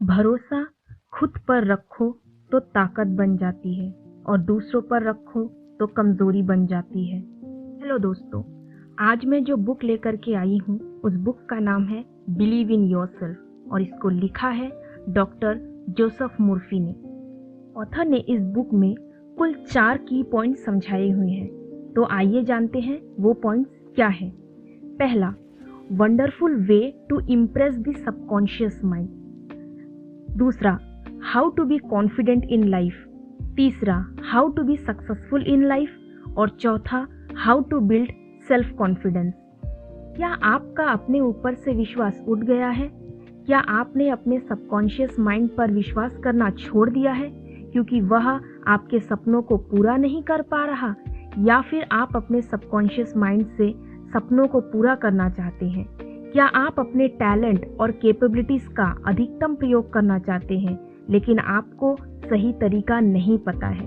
भरोसा खुद पर रखो तो ताकत बन जाती है और दूसरों पर रखो तो कमजोरी बन जाती है। हेलो दोस्तों, आज मैं जो बुक लेकर के आई हूँ उस बुक का नाम है बिलीव इन योरसेल्फ और इसको लिखा है डॉक्टर जोसेफ मुर्फी ने। ऑथर ने इस बुक में कुल 4 की पॉइंट समझाए हुए हैं, तो आइए जानते हैं वो पॉइंट्स क्या है। पहला, wonderful way to impress the subconscious mind. दूसरा, how to be confident in life. तीसरा, how to be successful in life. और चौथा, how to build self confidence. क्या आपका अपने ऊपर से विश्वास उठ गया है? क्या आपने अपने सबकॉन्शियस माइंड पर विश्वास करना छोड़ दिया है क्योंकि वह आपके सपनों को पूरा नहीं कर पा रहा, या फिर आप अपने सबकॉन्शियस माइंड से सपनों को पूरा करना चाहते हैं? क्या आप अपने टैलेंट और कैपेबिलिटीज का अधिकतम प्रयोग करना चाहते हैं लेकिन आपको सही तरीका नहीं पता है?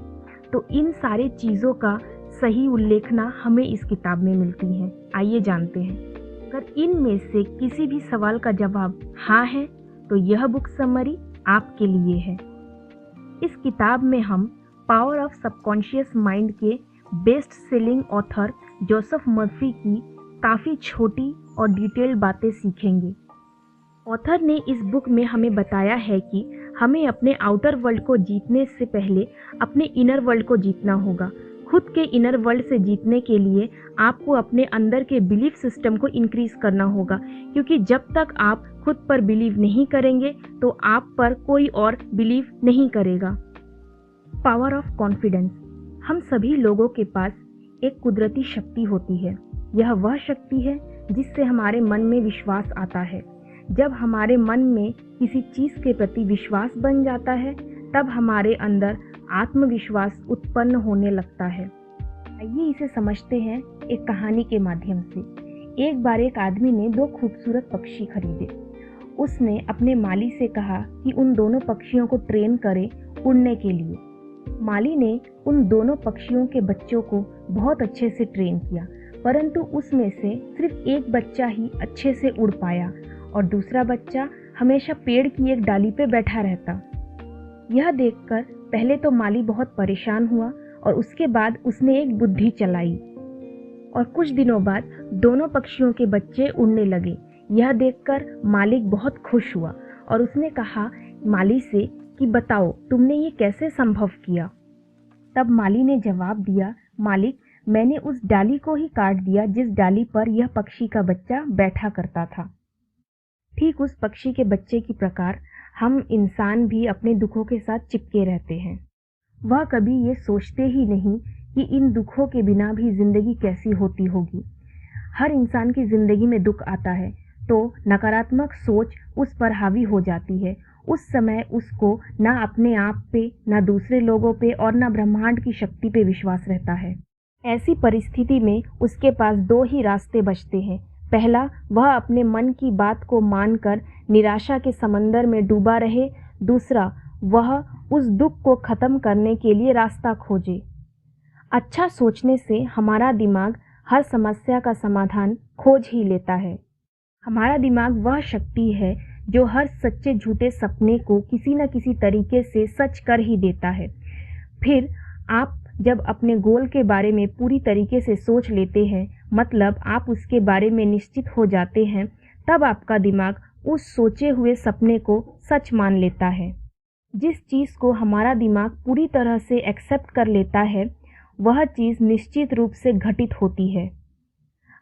तो इन सारी चीज़ों का सही उल्लेखना हमें इस किताब में मिलती है। आइए जानते हैं। अगर इनमें से किसी भी सवाल का जवाब हाँ है तो यह बुक समरी आपके लिए है। इस किताब में हम पावर ऑफ सबकॉन्शियस माइंड के best selling author Joseph Murphy की काफ़ी छोटी और डिटेल्ड बातें सीखेंगे। ऑथर ने इस बुक में हमें बताया है कि हमें अपने आउटर वर्ल्ड को जीतने से पहले अपने इनर वर्ल्ड को जीतना होगा। खुद के इनर वर्ल्ड से जीतने के लिए आपको अपने अंदर के बिलीफ सिस्टम को इंक्रीज करना होगा, क्योंकि जब तक आप खुद पर बिलीव नहीं करेंगे तो आप पर कोई और बिलीव नहीं करेगा। Power of confidence. हम सभी लोगों के पास एक कुदरती शक्ति होती है। यह वह शक्ति है जिससे हमारे मन में विश्वास आता है। जब हमारे मन में किसी चीज़ के प्रति विश्वास बन जाता है तब हमारे अंदर आत्मविश्वास उत्पन्न होने लगता है। आइए इसे समझते हैं एक कहानी के माध्यम से। एक बार एक आदमी ने 2 खूबसूरत पक्षी खरीदे। उसने अपने माली से कहा कि उन दोनों पक्षियों को ट्रेन करे उड़ने के लिए। माली ने उन दोनों पक्षियों के बच्चों को बहुत अच्छे से ट्रेन किया, परंतु उसमें से सिर्फ एक बच्चा ही अच्छे से उड़ पाया और दूसरा बच्चा हमेशा पेड़ की एक डाली पे बैठा रहता। यह देखकर पहले तो माली बहुत परेशान हुआ और उसके बाद उसने एक बुद्धि चलाई और कुछ दिनों बाद दोनों पक्षियों के बच्चे उड़ने लगे। यह देखकर मालिक बहुत खुश हुआ और उसने कहा माली से कि बताओ तुमने ये कैसे संभव किया। तब माली ने जवाब दिया, मालिक, मैंने उस डाली को ही काट दिया जिस डाली पर यह पक्षी का बच्चा बैठा करता था। ठीक उस पक्षी के बच्चे की प्रकार हम इंसान भी अपने दुखों के साथ चिपके रहते हैं। वह कभी ये सोचते ही नहीं कि इन दुखों के बिना भी जिंदगी कैसी होती होगी। हर इंसान की जिंदगी में दुख आता है तो नकारात्मक सोच उस पर हावी हो जाती है। उस समय उसको ना अपने आप पे, ना दूसरे लोगों पे और ना ब्रह्मांड की शक्ति पे विश्वास रहता है। ऐसी परिस्थिति में उसके पास 2 ही रास्ते बचते हैं। पहला, वह अपने मन की बात को मानकर निराशा के समंदर में डूबा रहे। दूसरा, वह उस दुख को खत्म करने के लिए रास्ता खोजे। अच्छा सोचने से हमारा दिमाग हर समस्या का समाधान खोज ही लेता है। हमारा दिमाग वह शक्ति है जो हर सच्चे झूठे सपने को किसी न किसी तरीके से सच कर ही देता है। फिर आप जब अपने गोल के बारे में पूरी तरीके से सोच लेते हैं, मतलब आप उसके बारे में निश्चित हो जाते हैं, तब आपका दिमाग उस सोचे हुए सपने को सच मान लेता है। जिस चीज़ को हमारा दिमाग पूरी तरह से एक्सेप्ट कर लेता है वह चीज़ निश्चित रूप से घटित होती है।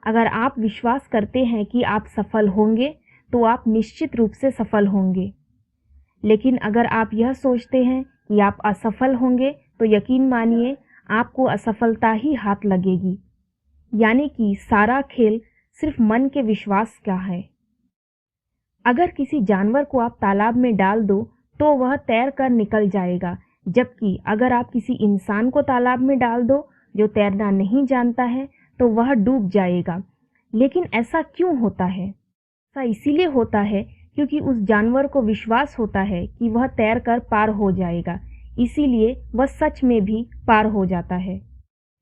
अगर आप विश्वास करते हैं कि आप सफल होंगे तो आप निश्चित रूप से सफल होंगे, लेकिन अगर आप यह सोचते हैं कि आप असफल होंगे तो यकीन मानिए आपको असफलता ही हाथ लगेगी। यानी कि सारा खेल सिर्फ मन के विश्वास का है। अगर किसी जानवर को आप तालाब में डाल दो तो वह तैर कर निकल जाएगा, जबकि अगर आप किसी इंसान को तालाब में डाल दो जो तैरना नहीं जानता है तो वह डूब जाएगा। लेकिन ऐसा क्यों होता है? ऐसा इसीलिए होता है क्योंकि उस जानवर को विश्वास होता है कि वह तैर कर पार हो जाएगा, इसीलिए वह सच में भी पार हो जाता है।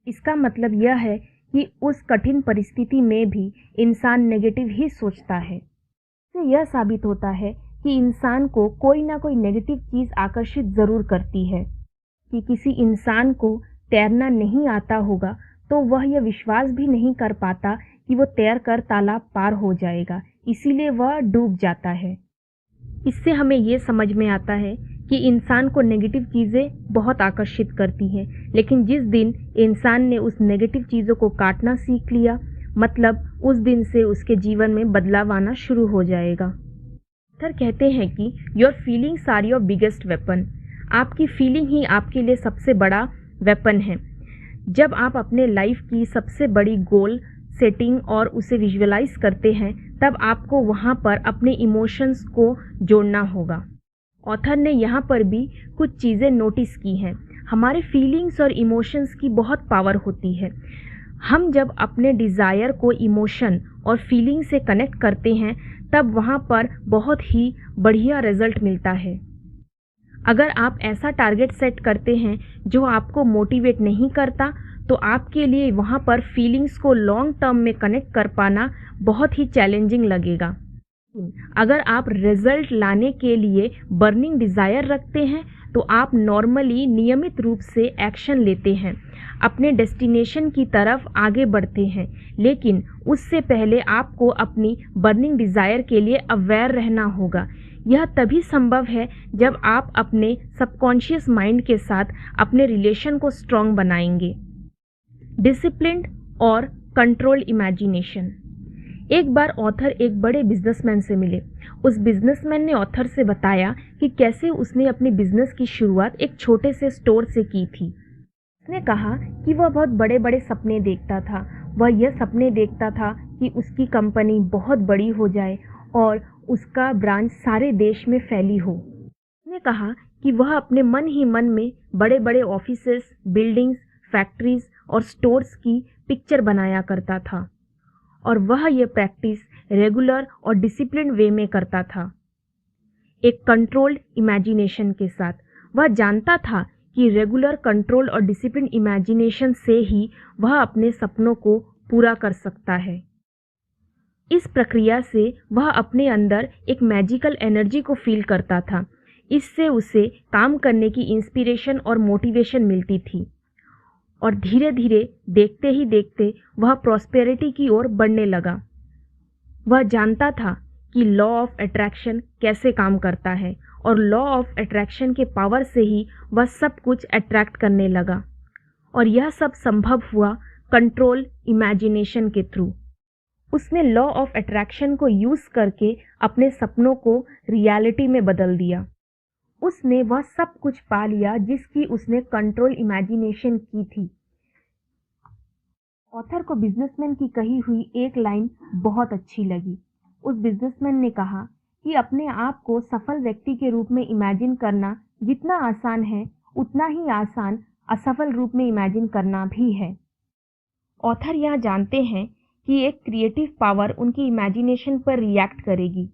इसका मतलब यह है कि उस कठिन परिस्थिति में भी इंसान नेगेटिव ही सोचता है। इससे यह साबित होता है कि इंसान को कोई ना कोई नेगेटिव चीज़ आकर्षित ज़रूर करती है। कि किसी इंसान को तैरना नहीं आता होगा तो वह यह विश्वास भी नहीं कर पाता कि वो तैर कर तालाब पार हो जाएगा, इसीलिए वह डूब जाता है। इससे हमें ये समझ में आता है कि इंसान को नेगेटिव चीज़ें बहुत आकर्षित करती हैं, लेकिन जिस दिन इंसान ने उस नेगेटिव चीज़ों को काटना सीख लिया, मतलब उस दिन से उसके जीवन में बदलाव आना शुरू हो जाएगा। ऑथर कहते हैं कि your feelings are your biggest weapon. आपकी फीलिंग ही आपके लिए सबसे बड़ा वेपन है। जब आप अपने लाइफ की सबसे बड़ी गोल सेटिंग और उसे विजुअलाइज करते हैं, तब आपको वहाँ पर अपने इमोशंस को जोड़ना होगा। ऑथर ने यहाँ पर भी कुछ चीज़ें नोटिस की हैं। हमारे फीलिंग्स और इमोशंस की बहुत पावर होती है। हम जब अपने डिज़ायर को इमोशन और फीलिंग से कनेक्ट करते हैं, तब वहाँ पर बहुत ही बढ़िया रिजल्ट मिलता है। अगर आप ऐसा टारगेट सेट करते हैं जो आपको मोटिवेट नहीं करता, तो आपके लिए वहाँ पर फीलिंग्स को लॉन्ग टर्म में कनेक्ट कर पाना बहुत ही चैलेंजिंग लगेगा। अगर आप रिजल्ट लाने के लिए बर्निंग डिज़ायर रखते हैं, तो आप नॉर्मली नियमित रूप से एक्शन लेते हैं, अपने डेस्टिनेशन की तरफ आगे बढ़ते हैं, लेकिन उससे पहले आपको अपनी बर्निंग डिज़ायर के लिए अवेयर रहना होगा। यह तभी संभव है जब आप अपने सबकॉन्शियस माइंड के साथ अपने रिलेशन को स्ट्रॉन्ग बनाएंगे। डिसिप्लिन्ड और कंट्रोल्ड इमेजिनेशन। एक बार ऑथर एक बड़े बिजनेसमैन से मिले। उस बिजनेसमैन ने ऑथर से बताया कि कैसे उसने अपने बिजनेस की शुरुआत एक छोटे से स्टोर से की थी। उसने कहा कि वह बहुत बड़े बड़े सपने देखता था। वह यह सपने देखता था कि उसकी कंपनी बहुत बड़ी हो जाए और उसका ब्रांच सारे देश में फैली हो। उसने कहा कि वह अपने मन ही मन में बड़े बड़े ऑफिसेस, बिल्डिंग्स, फैक्ट्रीज और स्टोर्स की पिक्चर बनाया करता था, और वह यह प्रैक्टिस रेगुलर और डिसिप्लिन वे में करता था, एक कंट्रोल्ड इमेजिनेशन के साथ। वह जानता था कि रेगुलर, कंट्रोल और डिसिप्लिन इमेजिनेशन से ही वह अपने सपनों को पूरा कर सकता है। इस प्रक्रिया से वह अपने अंदर एक मैजिकल एनर्जी को फील करता था। इससे उसे काम करने की इंस्पिरेशन और मोटिवेशन मिलती थी, और धीरे धीरे, देखते ही देखते वह प्रॉस्पेरिटी की ओर बढ़ने लगा। वह जानता था कि लॉ ऑफ अट्रैक्शन कैसे काम करता है, और लॉ ऑफ अट्रैक्शन के पावर से ही वह सब कुछ अट्रैक्ट करने लगा, और यह सब संभव हुआ कंट्रोल इमेजिनेशन के थ्रू। उसने लॉ ऑफ अट्रैक्शन को यूज़ करके अपने सपनों को रियलिटी में बदल दिया। उसने वह सब कुछ पा लिया जिसकी उसने कंट्रोल इमेजिनेशन की थी। ऑथर को बिजनेसमैन की कही हुई एक लाइन बहुत अच्छी लगी। उस बिजनेसमैन ने कहा कि अपने आप को सफल व्यक्ति के रूप में इमेजिन करना जितना आसान है, उतना ही आसान असफल रूप में इमेजिन करना भी है। ऑथर यह जानते हैं कि एक क्रिएटिव पावर उनकी इमेजिनेशन पर रिएक्ट करेगी,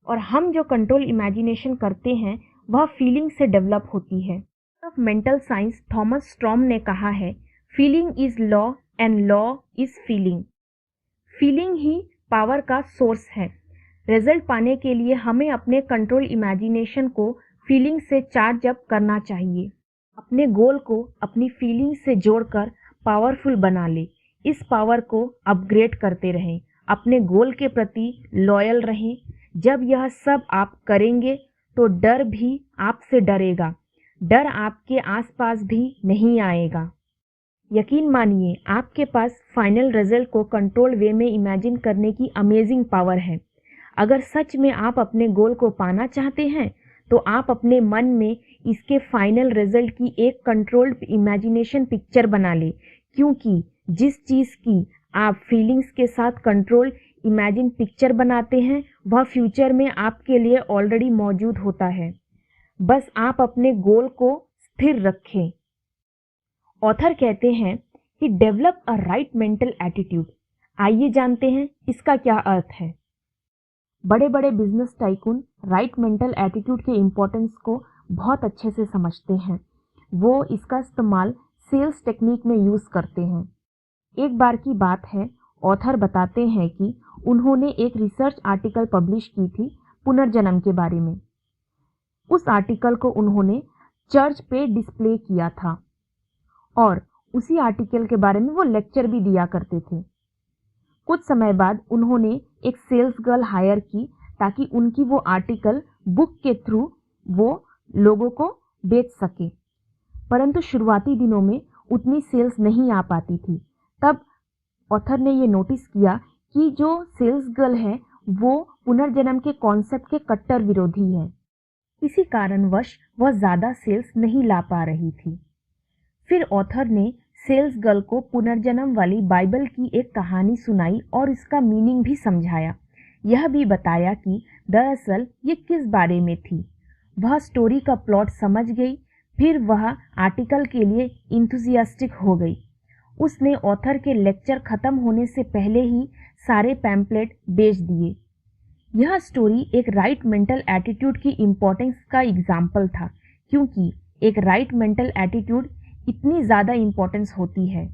और हम जो कंट्रोल इमेजिनेशन करते हैं वह फीलिंग से डेवलप होती है। Of mental science Thomas storm ने कहा है, feeling is law and law is feeling. Feeling he power का सोर्स है। रिजल्ट पाने के लिए हमें अपने कंट्रोल इमेजिनेशन को फीलिंग से चार्ज अप करना चाहिए। अपने गोल को अपनी फीलिंग से जोड़कर पावरफुल बना ले। इस पावर को अपग्रेड करते रहें, अपने गोल के प्रति लॉयल रहें। जब यह सब आप करेंगे तो डर भी आपसे डरेगा, डर आपके आसपास भी नहीं आएगा। यकीन मानिए, आपके पास फाइनल रिजल्ट को कंट्रोल वे में इमेजिन करने की अमेजिंग पावर है। अगर सच में आप अपने गोल को पाना चाहते हैं, तो आप अपने मन में इसके फाइनल रिजल्ट की एक कंट्रोल्ड इमेजिनेशन पिक्चर बना ले, क्योंकि जिस चीज़ की आप फीलिंग्स के साथ कंट्रोल इमेजिन पिक्चर बनाते हैं, वह फ्यूचर में आपके लिए ऑलरेडी मौजूद होता है। बस आप अपने गोल को स्थिर रखें। ऑथर कहते हैं कि develop a right mental attitude. आइए जानते हैं इसका क्या अर्थ है। बड़े बड़े business tycoon right mental attitude के इम्पोर्टेंस को बहुत अच्छे से समझते हैं। वो इसका इस्तेमाल सेल्स टेक्निक में यूज़ करते हैं। एक बार की बात है, ऑथर बताते हैं कि उन्होंने एक रिसर्च आर्टिकल पब्लिश की थी पुनर्जन्म के बारे में। उस आर्टिकल को उन्होंने चर्च पे डिस्प्ले किया था और उसी आर्टिकल के बारे में वो लेक्चर भी दिया करते थे। कुछ समय बाद उन्होंने एक सेल्स गर्ल हायर की ताकि उनकी वो आर्टिकल बुक के थ्रू वो लोगों को बेच सके, परंतु शुरुआती दिनों में उतनी सेल्स नहीं आ पाती थी। तब ऑथर ने ये नोटिस किया कि जो सेल्स गर्ल है वो पुनर्जन्म के कॉन्सेप्ट के कट्टर विरोधी है। इसी कारणवश वह ज़्यादा सेल्स नहीं ला पा रही थी। फिर ऑथर ने सेल्स गर्ल को पुनर्जन्म वाली बाइबल की एक कहानी सुनाई और इसका मीनिंग भी समझाया। यह भी बताया कि दरअसल ये किस बारे में थी। वह स्टोरी का प्लॉट समझ गई। फिर वह आर्टिकल के लिए इंथुजियास्टिक हो गई। उसने ऑथर के लेक्चर खत्म होने से पहले ही सारे पैम्पलेट बेच दिए। यह स्टोरी एक राइट मेंटल एटीट्यूड की इम्पोर्टेंस का एग्जाम्पल था, क्योंकि एक राइट मेंटल एटीट्यूड इतनी ज़्यादा इम्पोर्टेंस होती है।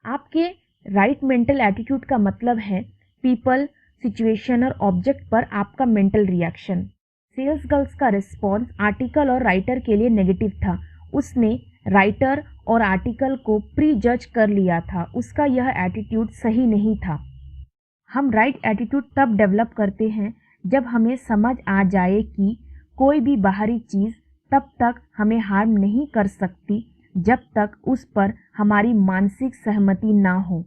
आपके राइट मेंटल एटीट्यूड का मतलब है पीपल, सिचुएशन और ऑब्जेक्ट पर आपका मेंटल रिएक्शन। सेल्स गर्ल्स का रिस्पॉन्स आर्टिकल और राइटर के लिए नेगेटिव था। उसने राइटर और आर्टिकल को प्री जज कर लिया था। उसका यह एटीट्यूड सही नहीं था। हम राइट एटीट्यूड तब डेवलप करते हैं जब हमें समझ आ जाए कि कोई भी बाहरी चीज़ तब तक हमें हार्म नहीं कर सकती जब तक उस पर हमारी मानसिक सहमति ना हो।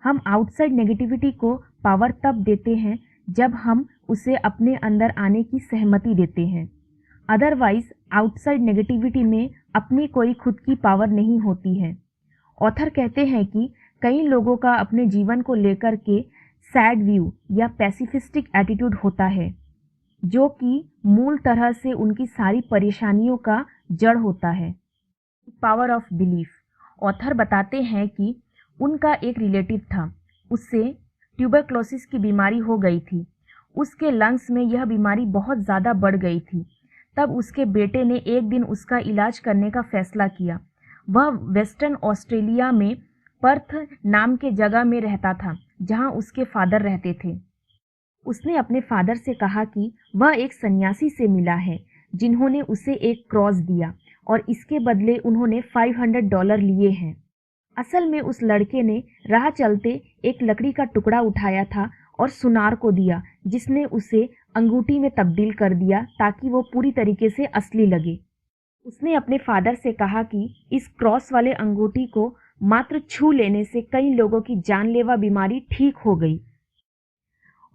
हम आउटसाइड नेगेटिविटी को पावर तब देते हैं जब हम उसे अपने अंदर आने की सहमति देते हैं। अदरवाइज आउटसाइड नेगेटिविटी में अपनी कोई खुद की पावर नहीं होती है। ऑथर कहते हैं कि कई लोगों का अपने जीवन को लेकर के सैड व्यू या पैसिफिस्टिक एटीट्यूड होता है, जो कि मूल तरह से उनकी सारी परेशानियों का जड़ होता है। Power of belief. ऑथर बताते हैं कि उनका एक रिलेटिव था, उससे ट्यूबरक्लोसिस की बीमारी हो गई थी। उसके लंग्स में यह बीमारी बहुत ज़्यादा बढ़ गई थी। तब उसके बेटे ने एक दिन उसका इलाज करने का फैसला किया। वह वेस्टर्न ऑस्ट्रेलिया में पर्थ नाम के जगह में रहता था, जहां उसके फादर रहते थे। उसने अपने फादर से कहा कि वह एक सन्यासी से मिला है जिन्होंने उसे एक क्रॉस दिया और इसके बदले उन्होंने $500 लिए हैं। असल में उस लड़के ने राह चलते एक लकड़ी का टुकड़ा उठाया था और सुनार को दिया, जिसने उसे अंगूठी में तब्दील कर दिया ताकि वो पूरी तरीके से असली लगे। उसने अपने फादर से कहा कि इस क्रॉस वाले अंगूठी को मात्र छू लेने से कई लोगों की जानलेवा बीमारी ठीक हो गई।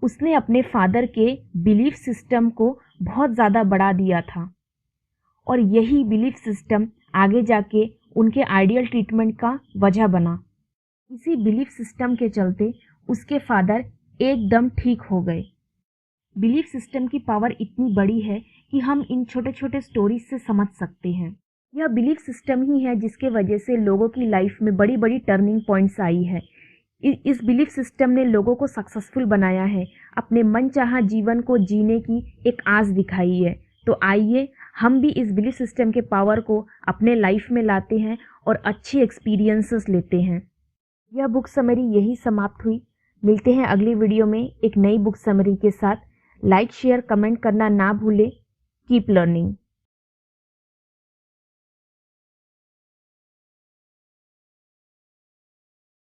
उसने अपने फादर के बिलीफ सिस्टम को बहुत ज़्यादा बढ़ा दिया था और यही बिलीफ सिस्टम आगे जाके उनके आइडियल ट्रीटमेंट का वजह बना। इसी बिलीफ सिस्टम के चलते उसके फादर एकदम ठीक हो गए। बिलीफ सिस्टम की पावर इतनी बड़ी है कि हम इन छोटे छोटे स्टोरीज से समझ सकते हैं। यह बिलीफ सिस्टम ही है जिसके वजह से लोगों की लाइफ में बड़ी बड़ी टर्निंग पॉइंट्स आई है। इस बिलीफ सिस्टम ने लोगों को सक्सेसफुल बनाया है, अपने मनचाहा जीवन को जीने की एक आस दिखाई है। तो आइए हम भी इस बिलीफ सिस्टम के पावर को अपने लाइफ में लाते हैं और अच्छे एक्सपीरियंसेस लेते हैं। यह बुक समरी यही समाप्त हुई। मिलते हैं अगली वीडियो में एक नई बुक समरी के साथ। लाइक, शेयर, कमेंट करना ना भूलें। Keep learning.